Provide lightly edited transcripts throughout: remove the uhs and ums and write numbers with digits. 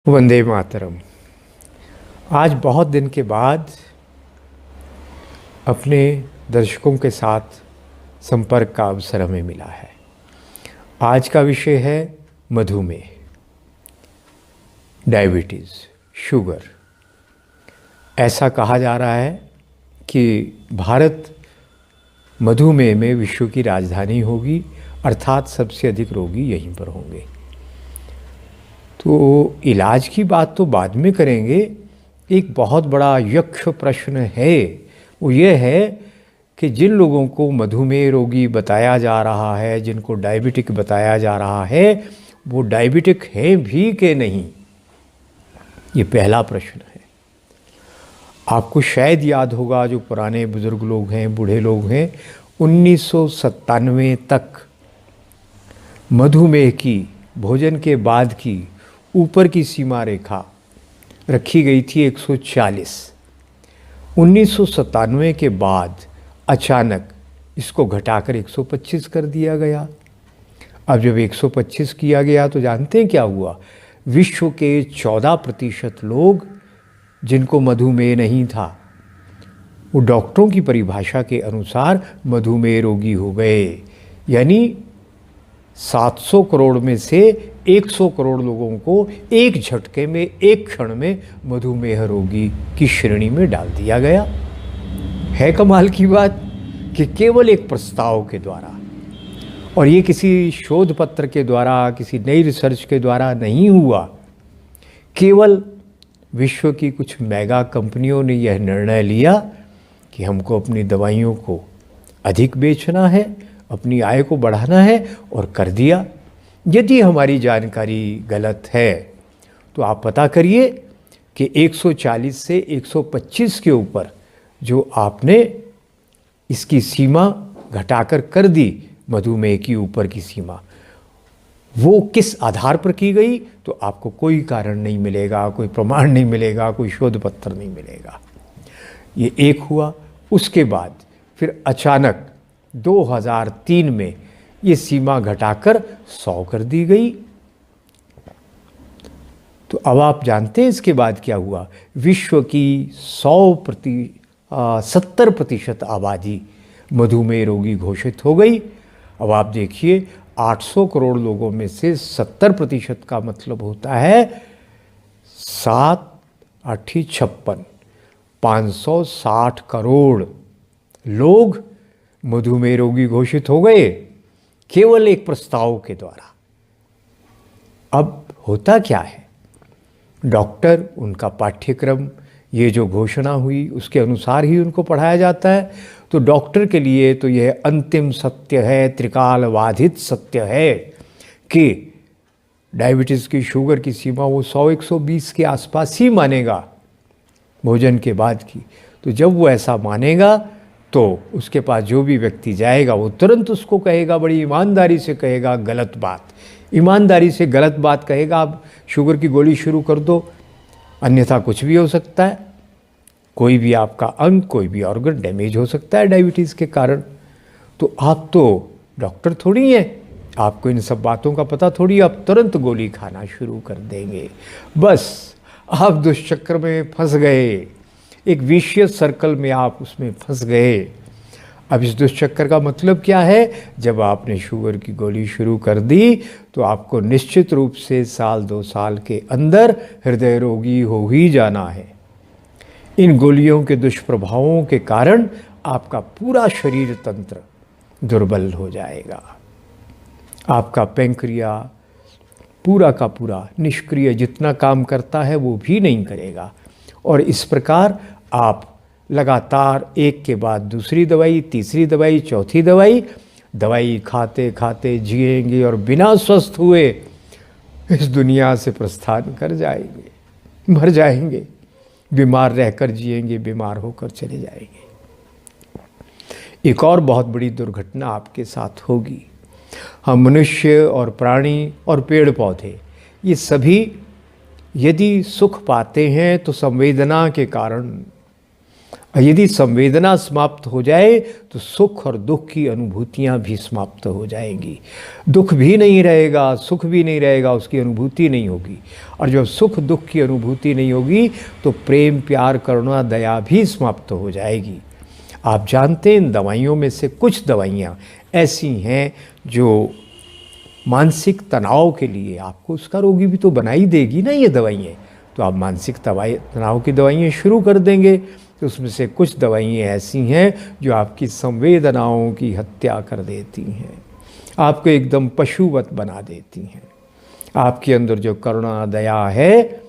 वंदे मातरम। आज बहुत दिन के बाद अपने दर्शकों के साथ संपर्क का अवसर हमें मिला है। आज का विषय है मधुमेह, डायबिटीज़, शुगर। ऐसा कहा जा रहा है कि भारत मधुमेह में विश्व की राजधानी होगी, अर्थात सबसे अधिक रोगी यहीं पर होंगे। तो इलाज की बात तो बाद में करेंगे। एक बहुत बड़ा यक्ष प्रश्न है, वो ये है कि जिन लोगों को मधुमेह रोगी बताया जा रहा है, जिनको डायबिटिक बताया जा रहा है, वो डायबिटिक हैं भी कि नहीं, ये पहला प्रश्न है। आपको शायद याद होगा, जो पुराने बुजुर्ग लोग हैं, बूढ़े लोग हैं, 1997 तक मधुमेह की, भोजन के बाद की ऊपर की सीमा रेखा रखी गई थी 140। 1997 के बाद अचानक इसको घटाकर 125 कर दिया गया। अब जब 125 किया गया तो जानते हैं क्या हुआ? विश्व के 14% लोग जिनको मधुमेह नहीं था, वो डॉक्टरों की परिभाषा के अनुसार मधुमेह रोगी हो गए। यानी 700 करोड़ में से 100 करोड़ लोगों को एक झटके में, एक क्षण में मधुमेह रोगी की श्रेणी में डाल दिया गया। है कमाल की बात कि केवल एक प्रस्ताव के द्वारा, और ये किसी शोध पत्र के द्वारा, किसी नई रिसर्च के द्वारा नहीं हुआ। केवल विश्व की कुछ मेगा कंपनियों ने यह निर्णय लिया कि हमको अपनी दवाइयों को अधिक बेचना है, अपनी आय को बढ़ाना है, और कर दिया। यदि हमारी जानकारी गलत है तो आप पता करिए कि 140 से 125 के ऊपर जो आपने इसकी सीमा घटाकर कर दी, मधुमेह की ऊपर की सीमा, वो किस आधार पर की गई, तो आपको कोई कारण नहीं मिलेगा, कोई प्रमाण नहीं मिलेगा, कोई शोध पत्र नहीं मिलेगा। ये एक हुआ। उसके बाद फिर अचानक 2003 में ये सीमा घटाकर 100 कर दी गई। तो अब आप जानते हैं इसके बाद क्या हुआ? विश्व की 70% आबादी मधुमेह रोगी घोषित हो गई। अब आप देखिए, 800 करोड़ लोगों में से 70% का मतलब होता है 7 8 56, 560 करोड़ लोग मधुमेह रोगी घोषित हो गए केवल एक प्रस्ताव के द्वारा। अब होता क्या है? डॉक्टर, उनका पाठ्यक्रम, ये जो घोषणा हुई उसके अनुसार ही उनको पढ़ाया जाता है। तो डॉक्टर के लिए तो यह अंतिम सत्य है, त्रिकाल बाधित सत्य है कि डायबिटीज़ की, शुगर की सीमा वो 100-120 के आसपास ही मानेगा भोजन के बाद की। तो जब वो ऐसा मानेगा तो उसके पास जो भी व्यक्ति जाएगा वो तुरंत उसको कहेगा, बड़ी ईमानदारी से कहेगा गलत बात, ईमानदारी से गलत बात कहेगा, आप शुगर की गोली शुरू कर दो, अन्यथा कुछ भी हो सकता है। कोई भी आपका अंग, कोई भी ऑर्गन डैमेज हो सकता है डायबिटीज़ के कारण। तो आप तो डॉक्टर थोड़ी हैं, आपको इन सब बातों का पता थोड़ी, आप तुरंत गोली खाना शुरू कर देंगे। बस आप दुष्चक्र में फंस गए, एक विशियस सर्कल में आप उसमें फंस गए। अब इस दुष्चक्र का मतलब क्या है? जब आपने शुगर की गोली शुरू कर दी तो आपको निश्चित रूप से 1-2 साल के अंदर हृदय रोगी हो ही जाना है। इन गोलियों के दुष्प्रभावों के कारण आपका पूरा शरीर तंत्र दुर्बल हो जाएगा। आपका पैंक्रिया पूरा का पूरा निष्क्रिय, जितना काम करता है वो भी नहीं करेगा। और इस प्रकार आप लगातार एक के बाद दूसरी दवाई, तीसरी दवाई, चौथी दवाई खाते खाते जिएंगे और बिना स्वस्थ हुए इस दुनिया से प्रस्थान कर जाएंगे, मर जाएंगे। बीमार रहकर जिएंगे, बीमार होकर चले जाएंगे। एक और बहुत बड़ी दुर्घटना आपके साथ होगी। हम मनुष्य और प्राणी और पेड़ पौधे, ये सभी यदि सुख पाते हैं तो संवेदना के कारण, और यदि संवेदना समाप्त हो जाए तो सुख और दुख की अनुभूतियाँ भी समाप्त हो जाएंगी। दुख भी नहीं रहेगा, सुख भी नहीं रहेगा, उसकी अनुभूति नहीं होगी। और जब सुख दुख की अनुभूति नहीं होगी तो प्रेम प्यार करुणा दया भी समाप्त हो जाएगी। आप जानते हैं इन दवाइयों में से कुछ दवाइयाँ ऐसी हैं जो मानसिक तनाव के लिए, आपको उसका रोगी भी तो बना ही देगी ना ये दवाइयाँ। तो आप मानसिक तनाव की दवाइयाँ शुरू कर देंगे तो उसमें से कुछ दवाइयाँ ऐसी हैं जो आपकी संवेदनाओं की हत्या कर देती हैं, आपको एकदम पशुवत बना देती हैं। आपके अंदर जो करुणा दया है,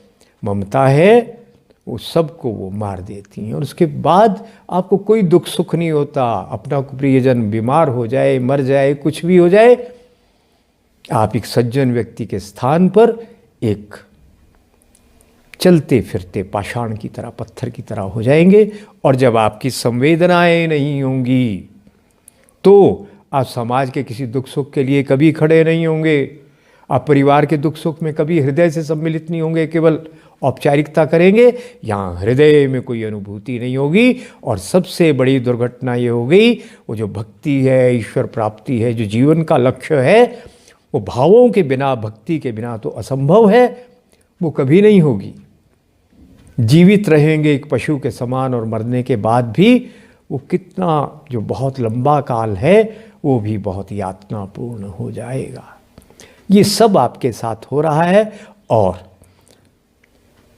ममता है, वो सबको वो मार देती हैं। और उसके बाद आपको कोई दुख सुख नहीं होता। अपना प्रियजन बीमार हो जाए, मर जाए, कुछ भी हो जाए, आप एक सज्जन व्यक्ति के स्थान पर एक चलते फिरते पाषाण की तरह, पत्थर की तरह हो जाएंगे। और जब आपकी संवेदनाएं नहीं होंगी तो आप समाज के किसी दुख सुख के लिए कभी खड़े नहीं होंगे। आप परिवार के दुख सुख में कभी हृदय से सम्मिलित नहीं होंगे, केवल औपचारिकता करेंगे। यहाँ हृदय में कोई अनुभूति नहीं होगी। और सबसे बड़ी दुर्घटना ये हो गई, वो जो भक्ति है, ईश्वर प्राप्ति है, जो जीवन का लक्ष्य है, वो भावों के बिना, भक्ति के बिना तो असंभव है, वो कभी नहीं होगी। जीवित रहेंगे एक पशु के समान और मरने के बाद भी वो कितना, जो बहुत लंबा काल है, वो भी बहुत यातनापूर्ण हो जाएगा। ये सब आपके साथ हो रहा है और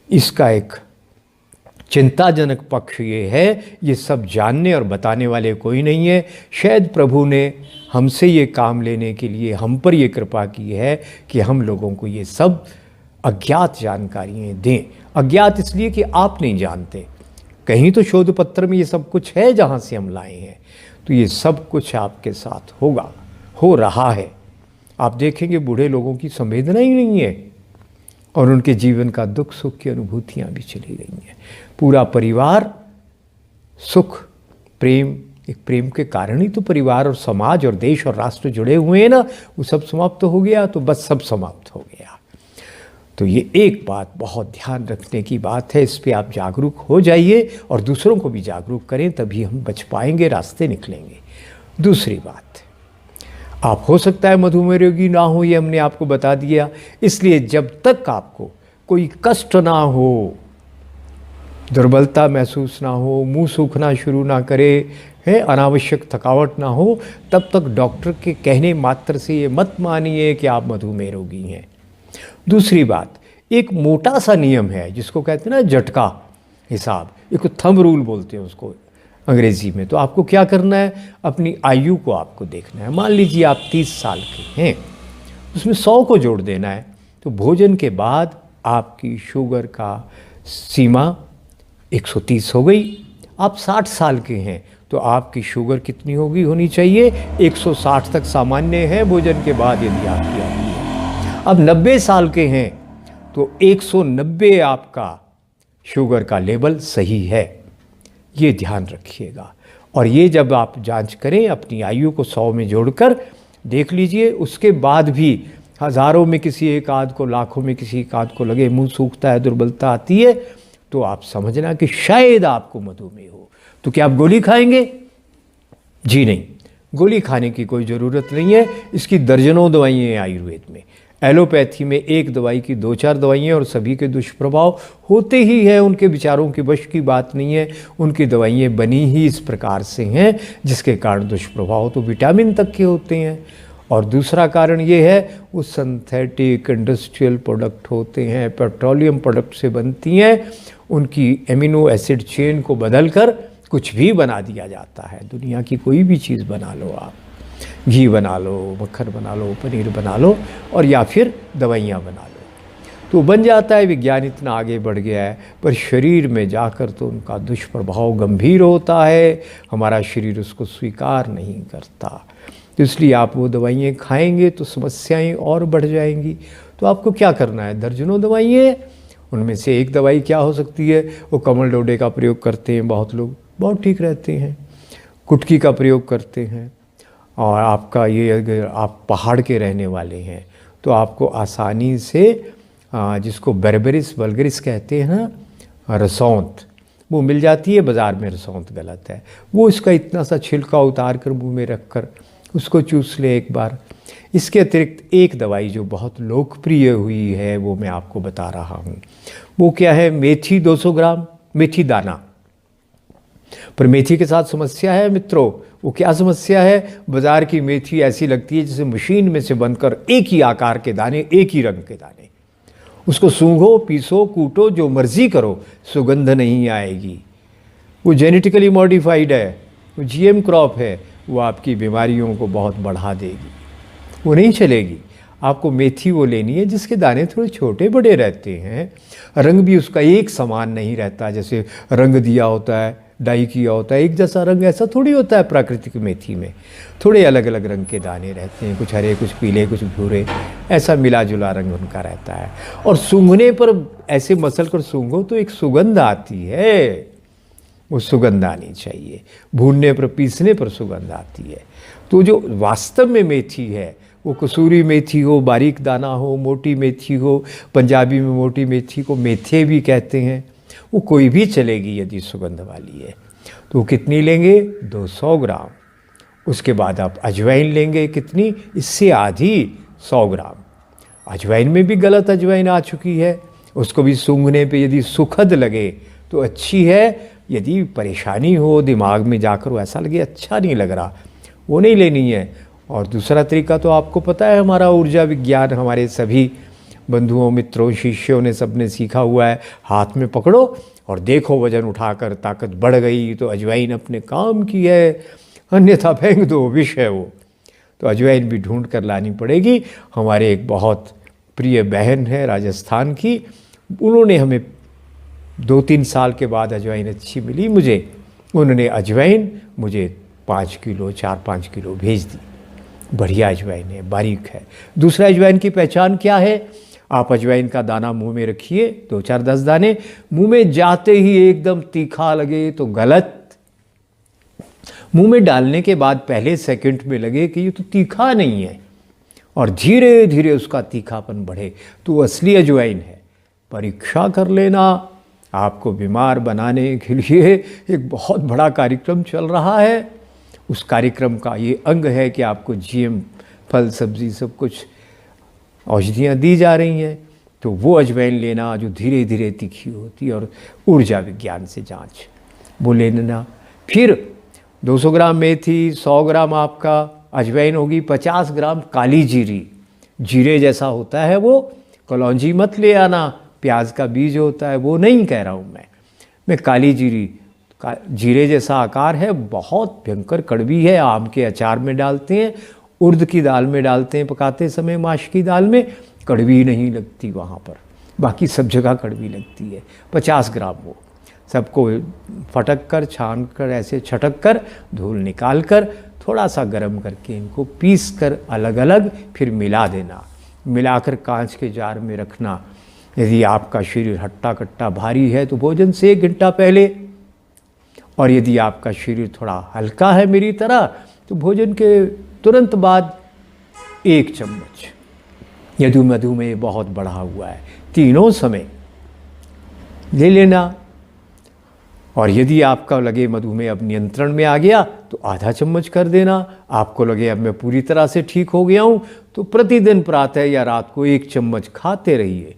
इसका एक चिंताजनक पक्ष ये है, ये सब जानने और बताने वाले कोई नहीं है। शायद प्रभु ने हमसे ये काम लेने के लिए हम पर ये कृपा की है कि हम लोगों को ये सब अज्ञात जानकारियाँ दें। अज्ञात इसलिए कि आप नहीं जानते, कहीं तो शोध पत्र में ये सब कुछ है जहाँ से हम लाए हैं। तो ये सब कुछ आपके साथ होगा, हो रहा है। आप देखेंगे बूढ़े लोगों की संवेदना ही नहीं है और उनके जीवन का दुख सुख की अनुभूतियाँ भी चली गई हैं। पूरा परिवार सुख प्रेम, एक प्रेम के कारण ही तो परिवार और समाज और देश और राष्ट्र जुड़े हुए हैं ना, वो सब समाप्त हो गया तो बस सब समाप्त हो गया। तो ये एक बात बहुत ध्यान रखने की बात है, इस पे आप जागरूक हो जाइए और दूसरों को भी जागरूक करें, तभी हम बच पाएंगे, रास्ते निकलेंगे। दूसरी बात, आप हो सकता है मधुमेह रोगी ना हो, ये हमने आपको बता दिया। इसलिए जब तक आपको कोई कष्ट ना हो, दुर्बलता महसूस ना हो, मुंह सूखना शुरू ना करे, है अनावश्यक थकावट ना हो, तब तक डॉक्टर के कहने मात्र से ये मत मानिए कि आप मधुमेह रोगी हैं। दूसरी बात, एक मोटा सा नियम है जिसको कहते हैं ना झटका हिसाब, एक थंब रूल बोलते हैं उसको अंग्रेजी में। तो आपको क्या करना है, अपनी आयु को आपको देखना है। मान लीजिए आप 30 साल के हैं, उसमें 100 को जोड़ देना है। तो भोजन के बाद आपकी शुगर का सीमा 130 हो गई। आप 60 साल के हैं तो आपकी शुगर कितनी होनी चाहिए, 160 तक सामान्य है भोजन के बाद यदि आपकी आती है। अब 90 साल के हैं तो 190 आपका शुगर का लेवल सही है, ये ध्यान रखिएगा। और ये जब आप जांच करें अपनी आयु को 100 में जोड़कर देख लीजिए, उसके बाद भी हज़ारों में किसी एक आध को, लाखों में किसी एक आध को लगे मुंह सूखता है, दुर्बलता आती है, तो आप समझना कि शायद आपको मधुमेह हो। तो क्या आप गोली खाएंगे? जी नहीं, गोली खाने की कोई ज़रूरत नहीं है। इसकी दर्जनों दवाइयाँ हैं आयुर्वेद में। एलोपैथी में एक दवाई की 2-4 दवाइयाँ और सभी के दुष्प्रभाव होते ही हैं। उनके विचारों की वश की बात नहीं है, उनकी दवाइयाँ बनी ही इस प्रकार से हैं जिसके कारण दुष्प्रभाव तो विटामिन तक के होते हैं। और दूसरा कारण ये है, वो सिंथेटिक इंडस्ट्रियल प्रोडक्ट होते हैं, पेट्रोलियम प्रोडक्ट से बनती हैं, उनकी एमिनो एसिड चेन को बदलकर कुछ भी बना दिया जाता है। दुनिया की कोई भी चीज़ बना लो आप, घी बना लो, मक्खन बना लो, पनीर बना लो और या फिर दवाइयाँ बना लो, तो बन जाता है। विज्ञान इतना आगे बढ़ गया है, पर शरीर में जाकर तो उनका दुष्प्रभाव गंभीर होता है। हमारा शरीर उसको स्वीकार नहीं करता। तो इसलिए आप वो दवाइयाँ खाएंगे तो समस्याएं और बढ़ जाएंगी। तो आपको क्या करना है, दर्जनों दवाइयाँ, उनमें से एक दवाई क्या हो सकती है, वो कमल डोडे का प्रयोग करते हैं बहुत लोग, बहुत ठीक रहते हैं। कुटकी का प्रयोग करते हैं। और आपका ये, अगर आप पहाड़ के रहने वाले हैं तो आपको आसानी से, जिसको बेरबेरिस वल्गरिस कहते हैं ना, रसौंत, वो मिल जाती है बाज़ार में, रसौंत गलत है। वो इसका इतना सा छिलका उतार कर मुँह में रख कर उसको चूस ले एक बार। इसके अतिरिक्त एक दवाई जो बहुत लोकप्रिय हुई है वो मैं आपको बता रहा हूँ। वो क्या है? मेथी 200 ग्राम, मेथी दाना। पर मेथी के साथ समस्या है मित्रों। वो क्या समस्या है? बाज़ार की मेथी ऐसी लगती है जैसे मशीन में से बनकर एक ही आकार के दाने, एक ही रंग के दाने। उसको सूंघो, पीसो, कूटो, जो मर्जी करो, सुगंध नहीं आएगी। वो जेनेटिकली मॉडिफाइड है, वो जीएम क्रॉप है, वो आपकी बीमारियों को बहुत बढ़ा देगी, वो नहीं चलेगी। आपको मेथी वो लेनी है जिसके दाने थोड़े छोटे बड़े रहते हैं, रंग भी उसका एक समान नहीं रहता, जैसे रंग दिया होता है, डाई किया होता है, एक जैसा रंग ऐसा थोड़ी होता है। प्राकृतिक मेथी में थोड़े अलग अलग रंग के दाने रहते हैं, कुछ हरे, कुछ पीले, कुछ भूरे, ऐसा मिला जुला रंग उनका रहता है। और सूंघने पर ऐसे मसल कर सूंघो तो एक सुगंध आती है, वो सुगंध आनी चाहिए। भूनने पर, पीसने पर सुगंध आती है। तो जो वास्तव में मेथी है, वो कसूरी मेथी हो, बारीक दाना हो, मोटी मेथी हो, पंजाबी में मोटी मेथी को मेथे भी कहते हैं, वो कोई भी चलेगी यदि सुगंध वाली है। तो कितनी लेंगे? 200 ग्राम। उसके बाद आप अजवाइन लेंगे, कितनी? इससे आधी, 100 ग्राम। अजवाइन में भी गलत अजवाइन आ चुकी है, उसको भी सूंघने पे यदि सुखद लगे तो अच्छी है, यदि परेशानी हो दिमाग में जाकर वो ऐसा लगे अच्छा नहीं लग रहा, वो नहीं लेनी है। और दूसरा तरीका तो आपको पता है, हमारा ऊर्जा विज्ञान हमारे सभी बंधुओं, मित्रों, शिष्यों ने सबने सीखा हुआ है। हाथ में पकड़ो और देखो, वजन उठाकर ताकत बढ़ गई तो अजवाइन अपने काम की है, अन्यथा फेंक दो, विष है वो। तो अजवाइन भी ढूंढ कर लानी पड़ेगी। हमारे एक बहुत प्रिय बहन है राजस्थान की, उन्होंने हमें 2-3 साल के बाद अजवाइन अच्छी मिली मुझे, उन्होंने अजवाइन मुझे 5 किलो, 4-5 किलो भेज दी। बढ़िया अजवाइन है, बारीक है। दूसरा अजवाइन की पहचान क्या है? आप अजवाइन का दाना मुंह में रखिए, 2-4-10 दाने, मुंह में जाते ही एकदम तीखा लगे तो गलत। मुंह में डालने के बाद पहले सेकंड में लगे कि ये तो तीखा नहीं है, और धीरे धीरे उसका तीखापन बढ़े, तो असली अजवाइन है। परीक्षा कर लेना। आपको बीमार बनाने के लिए एक बहुत बड़ा कार्यक्रम चल रहा है। उस कार्यक्रम का ये अंग है कि आपको जीएम फल, सब्जी, सब कुछ औषधियाँ दी जा रही हैं। तो वो अजवाइन लेना जो धीरे धीरे तीखी होती है, और ऊर्जा विज्ञान से जांच वो ले लेना। फिर 200 ग्राम मेथी, 100 ग्राम आपका अजवाइन होगी, 50 ग्राम काली जीरी, जीरे जैसा होता है वो, कलौंजी मत ले आना, प्याज का बीज होता है वो नहीं कह रहा हूँ मैं काली जीरी, जीरे जैसा आकार है, बहुत भयंकर कड़वी है। आम के अचार में डालते हैं, उर्द की दाल में डालते हैं पकाते समय, माश की दाल में, कड़वी नहीं लगती वहाँ पर, बाकी सब जगह कड़वी लगती है। 50 ग्राम वो सबको फटक कर, छान कर, ऐसे छटक कर, धूल निकाल कर, थोड़ा सा गर्म करके इनको पीस कर अलग अलग फिर मिला देना। मिलाकर कांच के जार में रखना। यदि आपका शरीर हट्टा कट्टा भारी है तो भोजन से 1 घंटा पहले, और यदि आपका शरीर थोड़ा हल्का है मेरी तरह तो भोजन के तुरंत बाद 1 चम्मच। यदि मधुमेह बहुत बढ़ा हुआ है, तीनों समय ले लेना। और यदि आपका लगे मधुमेह अब नियंत्रण में आ गया तो आधा चम्मच कर देना। आपको लगे अब मैं पूरी तरह से ठीक हो गया हूँ तो प्रतिदिन प्रातः या रात को 1 चम्मच खाते रहिए।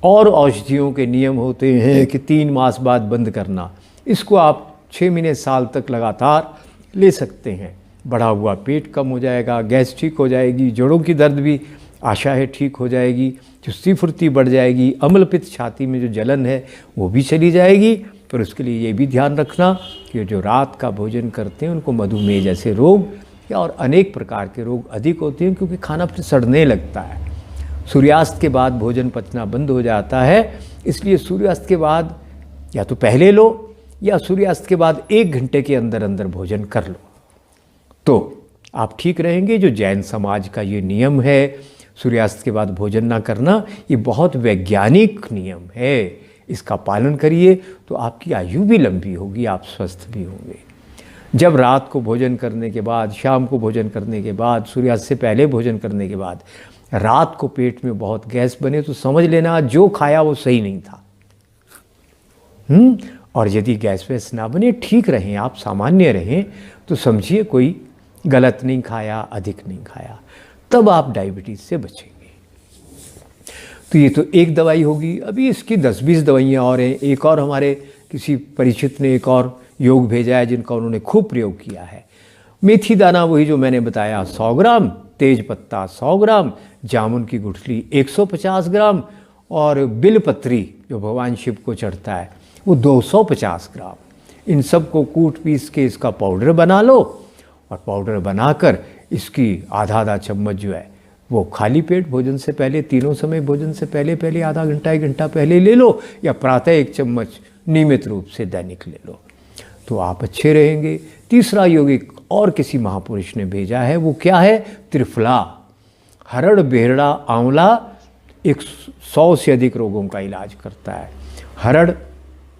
और औषधियों के नियम होते हैं कि 3 मास बाद बंद करना। इसको आप 6 महीने, साल तक लगातार ले सकते हैं। बढ़ा हुआ पेट कम हो जाएगा, गैस ठीक हो जाएगी, जोड़ों की दर्द भी आशा है ठीक हो जाएगी, चुस्ती फुर्ती बढ़ जाएगी, अम्ल पित्त, छाती में जो जलन है वो भी चली जाएगी। पर उसके लिए ये भी ध्यान रखना कि जो रात का भोजन करते हैं उनको मधुमेह जैसे रोग या और अनेक प्रकार के रोग अधिक होते हैं, क्योंकि खाना फिर सड़ने लगता है। सूर्यास्त के बाद भोजन पचना बंद हो जाता है, इसलिए सूर्यास्त के बाद या तो पहले लो या सूर्यास्त के बाद 1 घंटे के अंदर अंदर भोजन कर लो, तो आप ठीक रहेंगे। जो जैन समाज का ये नियम है सूर्यास्त के बाद भोजन ना करना, ये बहुत वैज्ञानिक नियम है। इसका पालन करिए तो आपकी आयु भी लंबी होगी, आप स्वस्थ भी होंगे। जब रात को भोजन करने के बाद, शाम को भोजन करने के बाद, सूर्यास्त से पहले भोजन करने के बाद रात को पेट में बहुत गैस बने तो समझ लेना जो खाया वो सही नहीं था। और यदि गैस वैस ना बने, ठीक रहें, आप सामान्य रहें, तो समझिए कोई गलत नहीं खाया, अधिक नहीं खाया, तब आप डायबिटीज़ से बचेंगे। तो ये तो एक दवाई होगी। अभी इसकी 10-20 दवाइयाँ और हैं। एक और हमारे किसी परिचित ने एक और योग भेजा है जिनका उन्होंने खूब प्रयोग किया है। मेथी दाना वही जो मैंने बताया 100 ग्राम, तेज पत्ता 100 ग्राम, जामुन की गुठली 150 ग्राम और बिलपत्री जो भगवान शिव को चढ़ता है वो 250 ग्राम। इन सब को कूट पीस के इसका पाउडर बना लो और पाउडर बनाकर इसकी आधा चम्मच जो है वो खाली पेट भोजन से पहले, तीनों समय भोजन से पहले आधा घंटा 1 घंटा पहले ले लो, या प्रातः 1 चम्मच नियमित रूप से दैनिक ले लो, तो आप अच्छे रहेंगे। तीसरा यौगिक और किसी महापुरुष ने भेजा है, वो क्या है? त्रिफला, हरड़, बेहड़ा, आंवला 100 से अधिक रोगों का इलाज करता है। हरड़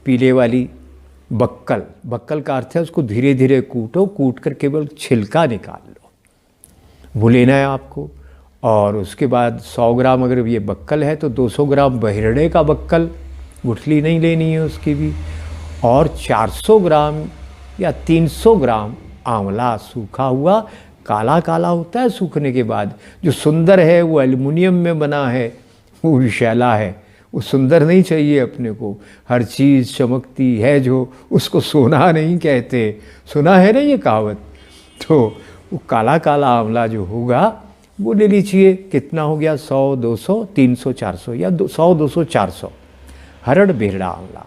पीले वाली, बक्कल का अर्थ है उसको धीरे धीरे कूटो, कूट कर केवल छिलका निकाल लो, वो लेना है आपको। और उसके बाद 100 ग्राम अगर ये बक्कल है तो 200 ग्राम बहिरड़े का बक्कल, गुठली नहीं लेनी है उसकी भी, और 400 ग्राम या 300 ग्राम आंवला सूखा हुआ, काला काला होता है सूखने के बाद, जो सुंदर है वो एल्युमिनियम में बना है, वो विषैला है, वो सुंदर नहीं चाहिए अपने को। हर चीज़ चमकती है जो, उसको सोना नहीं कहते, सुना है ना ये कहावत। तो वो काला काला आंवला जो होगा वो ले लीजिए। कितना हो गया? 100, 200, 300, 400 या 100, 200, 400 हरड़, बेहड़ा, आंवला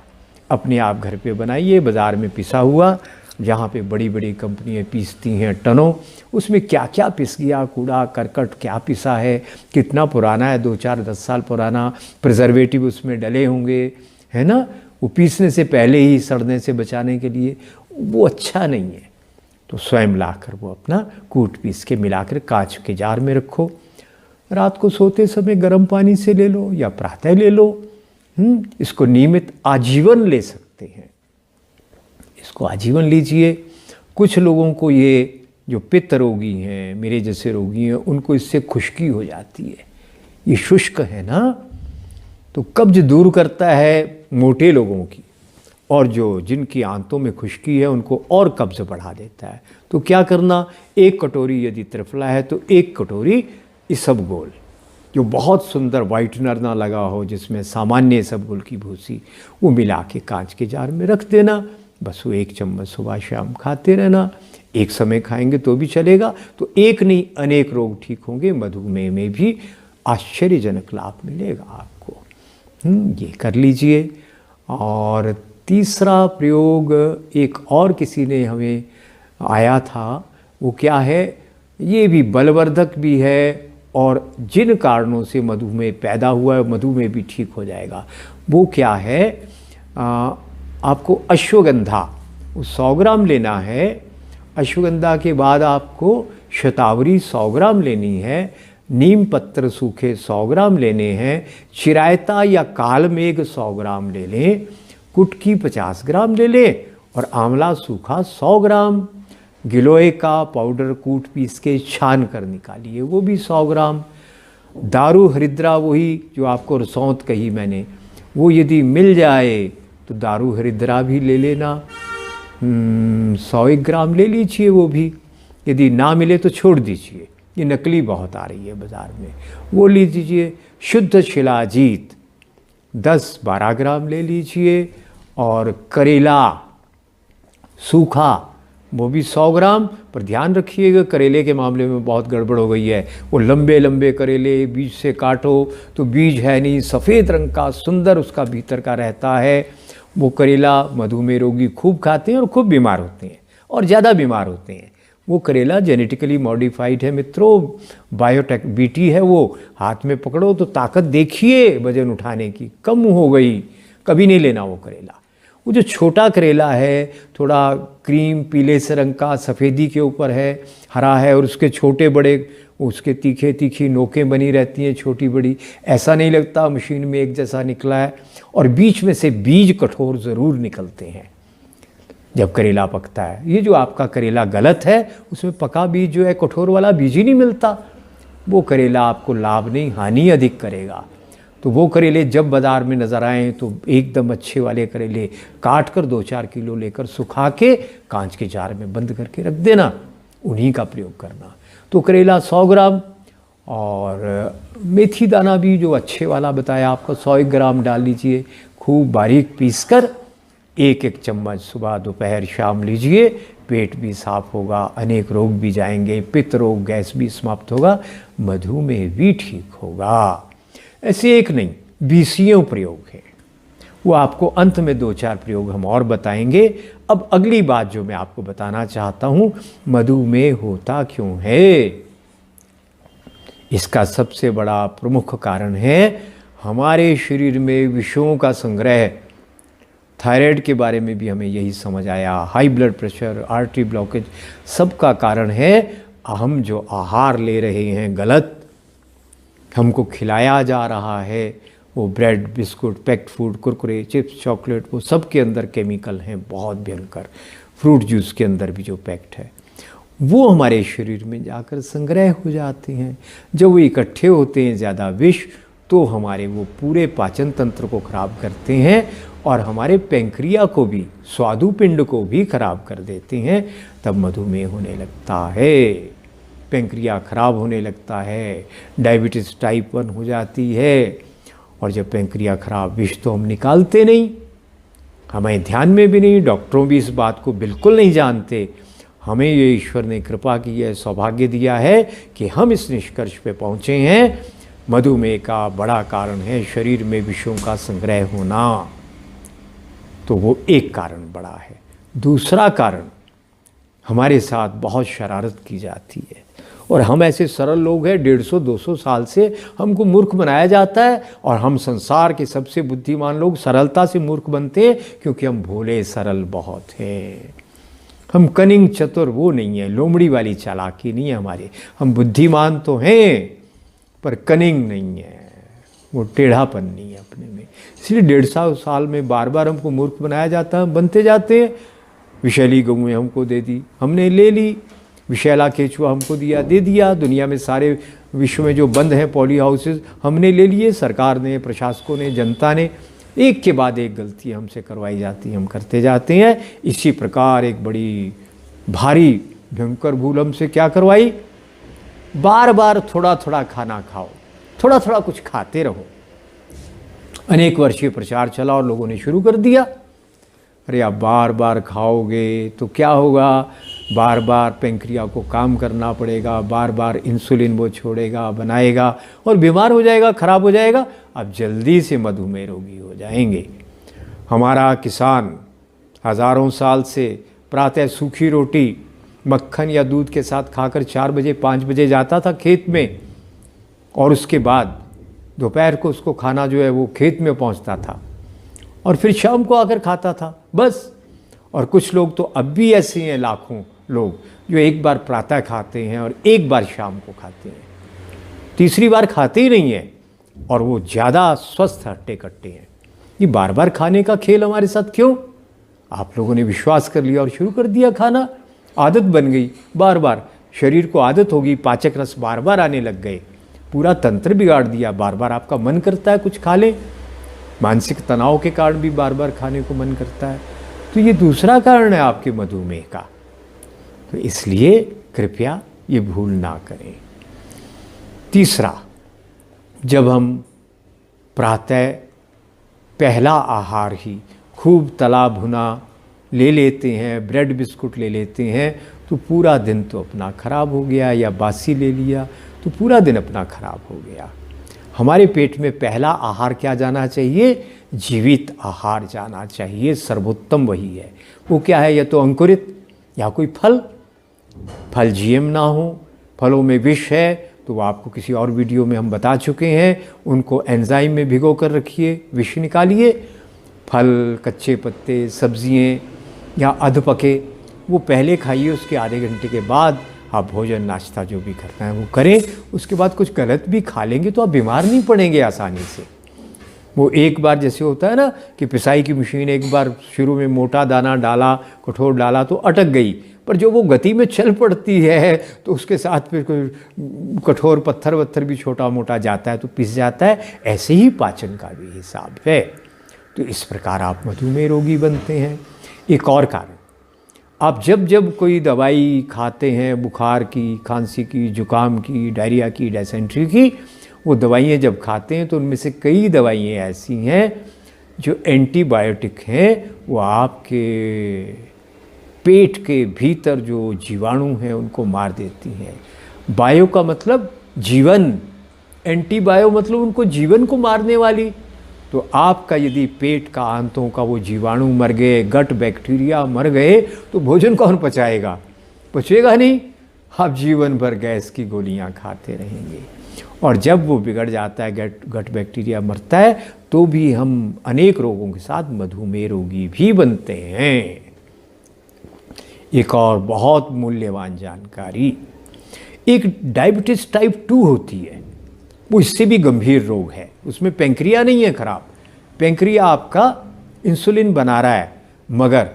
अपने आप घर पे बनाइए। बाज़ार में पिसा हुआ, जहाँ पे बड़ी बड़ी कंपनियाँ पीसती हैं टनों, उसमें क्या क्या पिस गया, कूड़ा करकट क्या पिसा है, कितना पुराना है, 2, 4, 10 साल पुराना, प्रिजर्वेटिव उसमें डले होंगे, है ना, वो पीसने से पहले ही सड़ने से बचाने के लिए, वो अच्छा नहीं है। तो स्वयं लाकर वो अपना कूट पीस के मिलाकर कांच के जार में रखो। रात को सोते समय गर्म पानी से ले लो या प्रातः ले लो। इसको नियमित आजीवन ले सकते हैं, इसको आजीवन लीजिए। कुछ लोगों को ये जो पित्त रोगी हैं, मेरे जैसे रोगी हैं, उनको इससे खुश्की हो जाती है। ये शुष्क है ना, तो कब्ज दूर करता है मोटे लोगों की, और जो जिनकी आंतों में खुश्की है उनको और कब्ज बढ़ा देता है। तो क्या करना? 1 कटोरी यदि त्रिफला है तो 1 कटोरी इसबगोल, जो बहुत सुंदर व्हाइटनर ना लगा हो, जिसमें सामान्य इसबगोल की भूसी, वो मिला के कांच के जार में रख देना। बस वो 1 चम्मच सुबह शाम खाते रहना। एक समय खाएंगे तो भी चलेगा, तो एक नहीं अनेक रोग ठीक होंगे। मधुमेह में भी आश्चर्यजनक लाभ मिलेगा आपको। ये कर लीजिए। और तीसरा प्रयोग एक और किसी ने हमें आया था, वो क्या है? ये भी बलवर्धक भी है, और जिन कारणों से मधुमेह पैदा हुआ है मधुमेह भी ठीक हो जाएगा। वो क्या है? आपको अश्वगंधा 100 ग्राम लेना है। अश्वगंधा के बाद आपको शतावरी 100 ग्राम लेनी है। नीम पत्र सूखे 100 ग्राम लेने हैं। चिरायता या कालमेघ 100 ग्राम ले लें। कुटकी 50 ग्राम ले लें, और आंवला सूखा 100 ग्राम। गिलोय का पाउडर कूट पीस के छान कर निकालिए, वो भी 100 ग्राम। दारू हरिद्रा, वही जो आपको रसौंत कही मैंने, वो यदि मिल जाए तो दारू हरिद्रा भी ले लेना। 100 ग्राम ले लीजिए वो भी। यदि ना मिले तो छोड़ दीजिए, ये नकली बहुत आ रही है बाज़ार में, वो ले लीजिए। शुद्ध शिलाजीत 10-12 ग्राम ले लीजिए। और करेला सूखा वो भी 100 ग्राम। पर ध्यान रखिएगा, करेले के मामले में बहुत गड़बड़ हो गई है। वो लंबे लंबे करेले, बीज से काटो तो बीज है नहीं, सफ़ेद रंग का सुंदर उसका भीतर का रहता है। वो करेला मधुमेह रोगी खूब खाते हैं और खूब बीमार होते हैं, और ज़्यादा बीमार होते हैं। वो करेला जेनेटिकली मॉडिफाइड है मित्रों, बायोटेक बीटी है वो। हाथ में पकड़ो तो ताकत देखिए वजन उठाने की, कम हो गई, कभी नहीं लेना वो करेला। वो जो छोटा करेला है, थोड़ा क्रीम पीले से रंग का, सफ़ेदी के ऊपर है, हरा है, और उसके छोटे बड़े, उसके तीखे तीखी नोकें बनी रहती हैं छोटी बड़ी, ऐसा नहीं लगता मशीन में एक जैसा निकला है। और बीच में से बीज कठोर ज़रूर निकलते हैं जब करेला पकता है। ये जो आपका करेला गलत है, उसमें पका बीज जो है, कठोर वाला बीज ही नहीं मिलता। वो करेला आपको लाभ नहीं, हानि अधिक करेगा। तो वो करेले जब बाज़ार में नज़र आएँ तो एकदम अच्छे वाले करेले काट कर 2-4 किलो लेकर सुखा के कांच के जार में बंद करके रख देना, उन्हीं का प्रयोग करना। तो करेला 100 ग्राम और मेथी दाना भी जो अच्छे वाला बताया आपको 100 ग्राम डाल लीजिए, खूब बारीक पीसकर 1-1 चम्मच सुबह दोपहर शाम लीजिए। पेट भी साफ होगा, अनेक रोग भी जाएंगे, पित्त रोग गैस भी समाप्त होगा, मधुमेह भी ठीक होगा। ऐसे एक नहीं 20 प्रयोग हैं, वो आपको अंत में 2-4 प्रयोग हम और बताएंगे। अब अगली बात जो मैं आपको बताना चाहता हूँ, मधुमेह होता क्यों है? इसका सबसे बड़ा प्रमुख कारण है हमारे शरीर में विषयों का संग्रह। थायराइड के बारे में भी हमें यही समझ आया, high blood pressure, artery blockage, सबका कारण है हम जो आहार ले रहे हैं गलत, हमको खिलाया जा रहा है वो bread, biscuit, packed food, Kurkure, chips, chocolate, वो सब के अंदर केमिकल हैं बहुत भयंकर। फ्रूट जूस के अंदर भी जो पैक्ड है वो हमारे शरीर में जाकर संग्रह हो जाते हैं। जब वो इकट्ठे होते हैं ज़्यादा विष, तो हमारे वो पूरे पाचन तंत्र को खराब करते हैं और हमारे पैंक्रिया को भी, स्वादुपिंड को भी खराब कर देते हैं। तब मधुमेह होने लगता है, पैंक्रिया खराब होने लगता है, डायबिटीज़ टाइप 1 हो जाती है। और जब पैंक्रिया खराब, विष तो हम निकालते नहीं, हमें ध्यान में भी नहीं, डॉक्टरों भी इस बात को बिल्कुल नहीं जानते। हमें ये ईश्वर ने कृपा की है, सौभाग्य दिया है कि हम इस निष्कर्ष पे पहुँचे हैं, मधुमेह का बड़ा कारण है शरीर में विषयों का संग्रह होना। तो वो एक कारण बड़ा है। दूसरा कारण, हमारे साथ बहुत शरारत की जाती है और हम ऐसे सरल लोग हैं, 150-200 साल से हमको मूर्ख बनाया जाता है और हम संसार के सबसे बुद्धिमान लोग सरलता से मूर्ख बनते हैं क्योंकि हम भोले सरल बहुत हैं। हम कनिंग चतुर वो नहीं है, लोमड़ी वाली चालाकी नहीं है हमारी। हम बुद्धिमान तो हैं पर कनिंग नहीं है, वो टेढ़ापन नहीं है अपने में। इसलिए 150 साल में बार बार हमको मूर्ख बनाया जाता है, हम बनते जाते हैं। विषैली गऊँ हमको दे दी, हमने ले ली। विषैला केचुआ हमको दिया, दे दिया। दुनिया में सारे विश्व में जो बंद हैं पॉली हाउसेस, हमने ले लिए। सरकार ने, प्रशासकों ने, जनता ने, एक के बाद एक गलती हमसे करवाई जाती है, हम करते जाते हैं। इसी प्रकार एक बड़ी भारी भयंकर भूल हमसे क्या करवाई, बार बार थोड़ा थोड़ा खाना खाओ, थोड़ा थोड़ा कुछ खाते रहो। अनेक वर्षीय प्रचार चला और लोगों ने शुरू कर दिया, अरे आप बार बार खाओगे तो क्या होगा, बार बार पैंक्रिया को काम करना पड़ेगा, बार बार इंसुलिन वो छोड़ेगा, बनाएगा और बीमार हो जाएगा, खराब हो जाएगा, अब जल्दी से मधुमेह रोगी हो जाएंगे। हमारा किसान हज़ारों साल से प्रातः सूखी रोटी मक्खन या दूध के साथ खाकर 4 बजे 5 बजे जाता था खेत में और उसके बाद दोपहर को उसको खाना जो है वो खेत में पहुंचता था और फिर शाम को आकर खाता था बस। और कुछ लोग तो अब भी ऐसे हैं, लाखों लोग जो एक बार प्रातः खाते हैं और एक बार शाम को खाते हैं, तीसरी बार खाते ही नहीं हैं और वो ज़्यादा स्वस्थ हट्टे कट्टे हैं। ये बार बार खाने का खेल हमारे साथ क्यों? आप लोगों ने विश्वास कर लिया और शुरू कर दिया खाना, आदत बन गई, बार बार शरीर को आदत होगी, पाचक रस बार बार आने लग गए, पूरा तंत्र बिगाड़ दिया, बार बार आपका मन करता है कुछ खा लें, मानसिक तनाव के कारण भी बार बार खाने को मन करता है। तो ये दूसरा कारण है आपके मधुमेह का। तो इसलिए कृपया ये भूल ना करें। तीसरा, जब हम प्रातः पहला आहार ही खूब तला भुना ले लेते हैं, ब्रेड बिस्कुट ले लेते हैं, तो पूरा दिन तो अपना खराब हो गया, या बासी ले लिया तो पूरा दिन अपना खराब हो गया। हमारे पेट में पहला आहार क्या जाना चाहिए? जीवित आहार जाना चाहिए, सर्वोत्तम वही है। वो क्या है? या तो अंकुरित या कोई फल, फल जीएम ना हो, फलों में विष है तो वो आपको किसी और वीडियो में हम बता चुके हैं, उनको एंजाइम में भिगो कर रखिए, विष निकालिए। फल, कच्चे पत्ते, सब्जियाँ या अध पके वो पहले खाइए, उसके आधे घंटे के बाद आप भोजन नाश्ता जो भी करना है वो करें। उसके बाद कुछ गलत भी खा लेंगे तो आप बीमार नहीं पड़ेंगे आसानी से। वो एक बार जैसे होता है ना कि पिसाई की मशीन एक बार शुरू में मोटा दाना डाला, कठोर डाला तो अटक गई, पर जो वो गति में चल पड़ती है तो उसके साथ फिर कोई कठोर पत्थर वत्थर भी छोटा मोटा जाता है तो पिस जाता है। ऐसे ही पाचन का भी हिसाब है। तो इस प्रकार आप मधुमेह रोगी बनते हैं। एक और कारण, आप जब जब कोई दवाई खाते हैं, बुखार की, खांसी की, जुकाम की, डायरिया की, डायसेंट्री की, वो दवाइयाँ जब खाते हैं तो उनमें से कई दवाइयाँ ऐसी हैं जो एंटीबायोटिक हैं, वो आपके पेट के भीतर जो जीवाणु हैं उनको मार देती हैं। बायो का मतलब जीवन, एंटीबायो मतलब उनको जीवन को मारने वाली। तो आपका यदि पेट का आंतों का वो जीवाणु मर गए, गट बैक्टीरिया मर गए, तो भोजन कौन पचाएगा? पचेगा नहीं। आप जीवन भर गैस की गोलियां खाते रहेंगे। और जब वो बिगड़ जाता है, गट बैक्टीरिया मरता है, तो भी हम अनेक रोगों के साथ मधुमेह रोगी भी बनते हैं। एक और बहुत मूल्यवान जानकारी, एक डायबिटीज टाइप 2 होती है, वो इससे भी गंभीर रोग है। उसमें पेंक्रिया नहीं है खराब, पेंक्रिया आपका इंसुलिन बना रहा है, मगर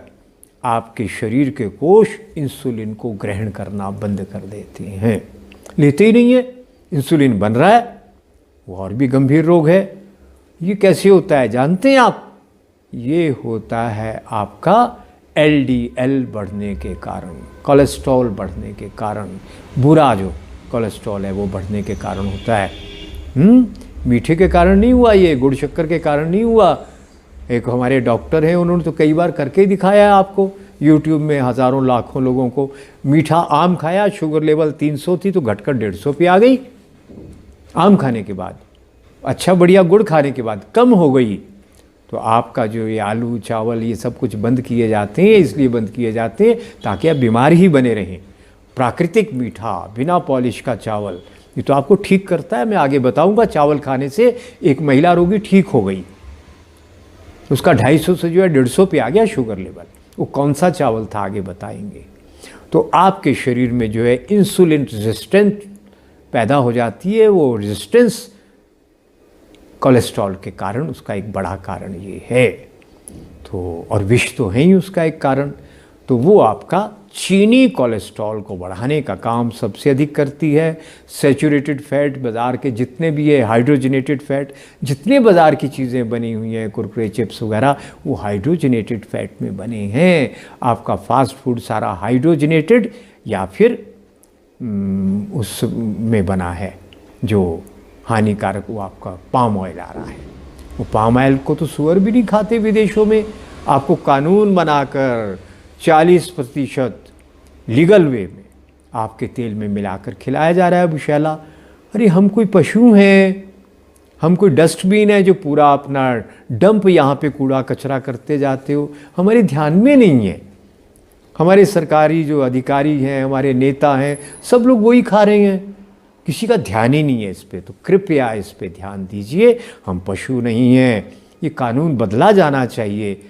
आपके शरीर के कोष इंसुलिन को ग्रहण करना बंद कर देते हैं, लेते ही नहीं है। इंसुलिन बन रहा है, वो और भी गंभीर रोग है। ये कैसे होता है जानते हैं आप? ये होता है आपका LDL बढ़ने के कारण, कोलेस्ट्रॉल बढ़ने के कारण। बुरा जो कोलेस्ट्रॉल है वो बढ़ने के कारण होता है। मीठे के कारण नहीं हुआ, ये गुड़ शक्कर के कारण नहीं हुआ। एक हमारे डॉक्टर हैं, उन्होंने तो कई बार करके ही दिखाया है आपको, यूट्यूब में हज़ारों लाखों लोगों को। मीठा आम खाया, शुगर लेवल 300 थी तो घटकर 150 पे आ गई आम खाने के बाद। अच्छा बढ़िया गुड़ खाने के बाद कम हो गई। तो आपका जो ये आलू चावल ये सब कुछ बंद किए जाते हैं, इसलिए बंद किए जाते हैं ताकि आप बीमार ही बने रहें। प्राकृतिक मीठा, बिना पॉलिश का चावल, ये तो आपको ठीक करता है। मैं आगे बताऊंगा, चावल खाने से एक महिला रोगी ठीक हो गई, उसका 250 से जो है 150 पे आ गया शुगर लेवल। वो कौन सा चावल था आगे बताएंगे। तो आपके शरीर में जो है इंसुलिन रेजिस्टेंस पैदा हो जाती है। वो रेजिस्टेंस कोलेस्ट्रॉल के कारण, उसका एक बड़ा कारण ये है। तो और विष तो है ही उसका एक कारण। तो वो आपका चीनी कोलेस्ट्रॉल को बढ़ाने का काम सबसे अधिक करती है। सैचुरेटेड फैट, बाज़ार के जितने भी है हाइड्रोजनेटेड फैट, जितने बाज़ार की चीज़ें बनी हुई हैं, कुरकुरे चिप्स वगैरह, वो हाइड्रोजनेटेड फैट में बने हैं। आपका फास्ट फूड सारा हाइड्रोजनेटेड या फिर उस में बना है जो हानिकारक, वो आपका पाम ऑयल आ रहा है। वो पाम ऑयल को तो सुअर भी नहीं खाते विदेशों में। आपको कानून बनाकर 40% लीगल वे में आपके तेल में मिलाकर खिलाया जा रहा है बुशैला। अरे हम कोई पशु हैं? हम कोई डस्टबिन है जो पूरा अपना डंप यहाँ पे कूड़ा कचरा करते जाते हो? हमारे ध्यान में नहीं है। हमारे सरकारी जो अधिकारी हैं, हमारे नेता हैं, सब लोग वही खा रहे हैं, किसी का ध्यान ही नहीं है इस पे। तो कृपया इस पे ध्यान दीजिए, हम पशु नहीं हैं। ये कानून बदला जाना चाहिए।